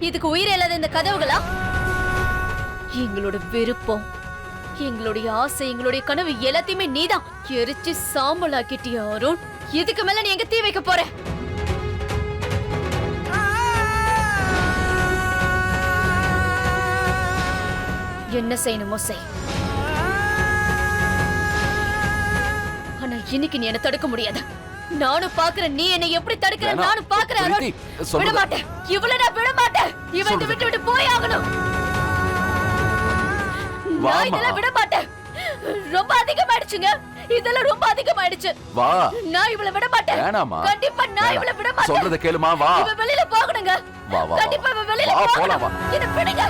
இதுக்கு உயிர் இல்லாத இந்த கதவுகளா? எங்களோட விருப்பம், எங்களுடைய ஆசை, எங்களுடைய கனவு எல்லாத்தையுமே நீதான் எரிச்சு சாம்பலாக்கிட்டியா அருண். இதுக்கு மேல நீ எங்க தீ வைக்க போற? என்ன செய்யணுமோ செய். ஆனா இன்னைக்கு நீ என்ன தடுக்க முடியாது. நானும் பாக்குறேன் நீ என்னை எப்படி தடுக்கிற. நானும் பாக்குறேன். விட மாட்டேன். இவ்வளவு நான் விட மாட்டேன். இவன் விட்டு விட்டு போய் ஆகணும். நான் இதெல்லாம் விட மாட்டேன். ரொம்ப அதிகமாயிடுச்சுங்க. இதெல்லாம் ரொம்ப அதிகமாயிடுச்சு. வா. நான் இவளை விட மாட்டேன். கண்டிப்பா நான் இவளை விட மாட்டேன். சொல்றத கேளுமா. வா. இவ வெளியில போகணுங்க. வா வா. கண்டிப்பா இவ வெளியில போகணும். என்ன பிடிங்க.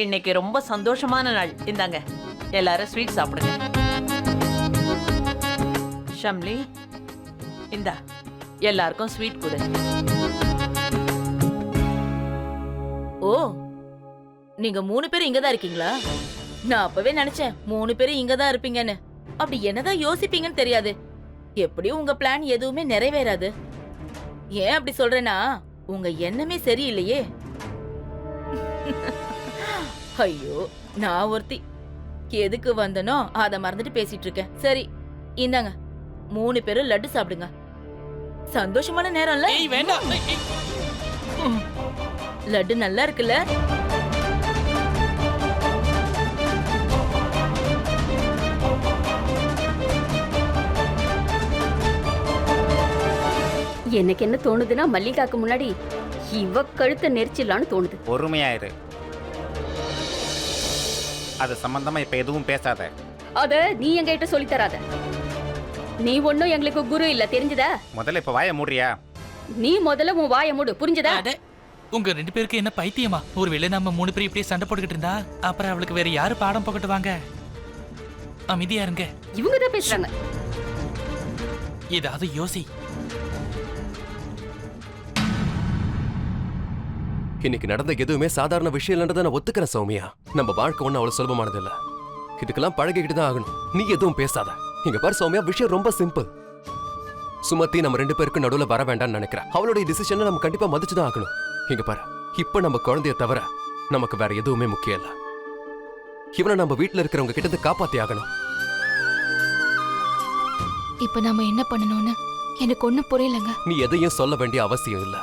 இன்னைக்கு ரொம்ப சந்தோஷமான நாள். இந்தாங்க எல்லாரும் ஸ்வீட் சாப்பிடுங்க. ஷம்லி, இந்தா எல்லாருக்கும் ஸ்வீட் கொடு. ஓ, நீங்க 3 பேரும் இங்கதான் இருக்கீங்களா? நான் அப்பவே நினைச்சேன் 3 பேரும் இங்கதான் இருப்பீங்கன்னு. அப்படி என்னதான் யோசிப்பீங்கன்னு தெரியாது. எப்படியும் உங்க பிளான் எதுவுமே நிறைவேறாது. ஏன் அப்படி சொல்றேன்னா, உங்க எண்ணமே சரியில்லையே. ஐயோ, நான் ஒருத்தி எதுக்கு வந்தனோ அத மறந்துட்டு பேசிட்டு இருக்கேன். சரி, இந்தாங்க 3 பேரும் லட்டு சாப்பிடுங்க. சந்தோஷமான நேரம்ல. லட்டு நல்லா இருக்குல்ல? எனக்கு என்ன தோணுதுன்னா, மல்லிகாக்கு முன்னாடி இவ கழுத்தை நெரிச்சிடலான்னு தோணுது. பொறுமையாயிரு. அது சம்பந்தமா இப்ப எதுவும் பேசாத. அத நீ எங்கிட்ட சொல்லி தராத. நீ ஒண்ணும் எங்களுக்கு குரு இல்ல, தெரிஞ்சதா? முதல்ல இப்ப வாய மூடுறியா? நீ முதல்ல உன் வாய மூடு, புரிஞ்சதா? உங்க 2 பேருக்கு என்ன பைத்தியமா? ஒருவேளை நம்ம 3 பேரும் இப்படியே சண்டை போட்டுக்கிட்டு இருந்தா அப்புறம் அவளுக்கு வேற யாரு பாடம் போட்டுவாங்க? அமைதியா இருங்க. இவங்க தான் பேசுறாங்க. ஏதாவது யோசி. இன்னைக்கு நடந்த எதுவுமே சாதாரண விஷயம் இல்லைன்றத நான் ஒத்துக்கிறேன் சௌமியா. நம்ம வாழ்க்கை ஒண்ணு அவ்வளவு சுலபமானது இல்ல. இதுக்கெல்லாம் பழகிக்கிட்டு தான் ஆகணும். நீ எதுவும் பேசாத. இங்க பாரு சௌமியா, விஷயம் ரொம்ப சிம்பிள். சுமதி நம்ம 2 பேருக்கு நடுவுல வர வேண்டாம்னு நினைக்கிறேன். அவளுடைய டிசிஷனை நம்ம கண்டிப்பா மதிச்சுதான் ஆகணும். இங்க பாரு, இப்ப நம்ம குழந்தைய தவிர நமக்கு வேற எதுவுமே முக்கியம் இல்ல. இவனை நம்ம வீட்டுல இருக்கிறவங்க கிட்ட காப்பாத்தி ஆகணும். இப்ப நாம என்ன பண்ணணும்னு எனக்கு ஒண்ணும் புரியலங்க. நீ எதையும் சொல்ல வேண்டிய அவசியம் இல்ல.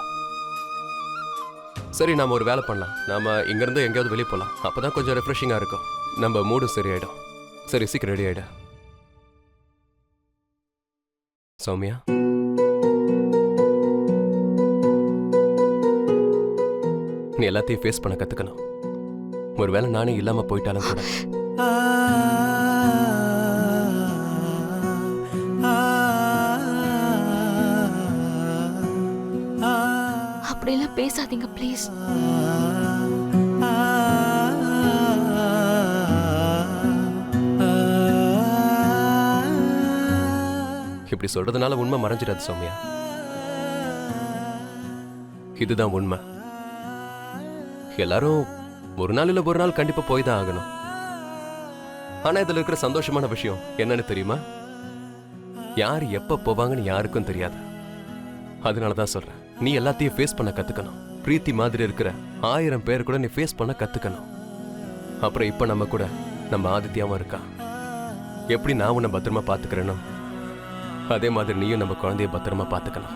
சரி, நாம ஒரு வேலை பண்ணலாம். நாம இங்க இருந்து எங்கேயாவது வெளியே போலாம். அப்பதான் கொஞ்சம் ரெஃப்ரெஷிங்கா இருக்கும். நம்ம மூடும் சரியாயிடும். சரி, சீக்கிரம் ரெடி ஆயிடு. சௌமியா, நீ எல்லாத்தையும் ஃபேஸ் பண்ண கத்துக்கணும். ஒருவேளை நானே இல்லாம போயிட்டாலும் கூட. அப்படியெல்லாம் பேசாதீங்க ப்ளீஸ். இப்படி சொல்றதுனால உண்மை மறைஞ்சிடாது சௌமியா. இதுதான் உண்மை. எல்லாரும் ஒரு நாள் இல்ல ஒரு நாள் கண்டிப்பா போய் தான் ஆகணும். ஆனா இதுல இருக்கிற சந்தோஷமான விஷயம் என்னன்னு தெரியுமா? யார் எப்ப போவாங்கன்னு யாருக்கும் தெரியாது. அதனாலதான் சொல்றேன், நீ எல்லாத்தையும் ஃபேஸ் பண்ண கத்துக்கணும். பிரீத்தி மாதிரி இருக்கிற 1000 பேர் கூட நீ ஃபேஸ் பண்ண கத்துக்கணும். அப்புறம் இப்ப நம்ம கூட நம்ம ஆதித்யாவும் இருக்கா. எப்படி நான் உன்னை பத்திரமா பாத்துக்கிறேனோ அதே மாதிரி நீயும் நம்ம குழந்தைய பத்திரமா பாத்துக்கணும்.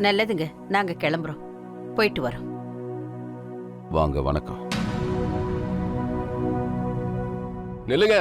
நல்லதுங்க, நாங்க கிளம்புறோம். போயிட்டு வரோம். வாங்க. வணக்கம். நில்லுங்க.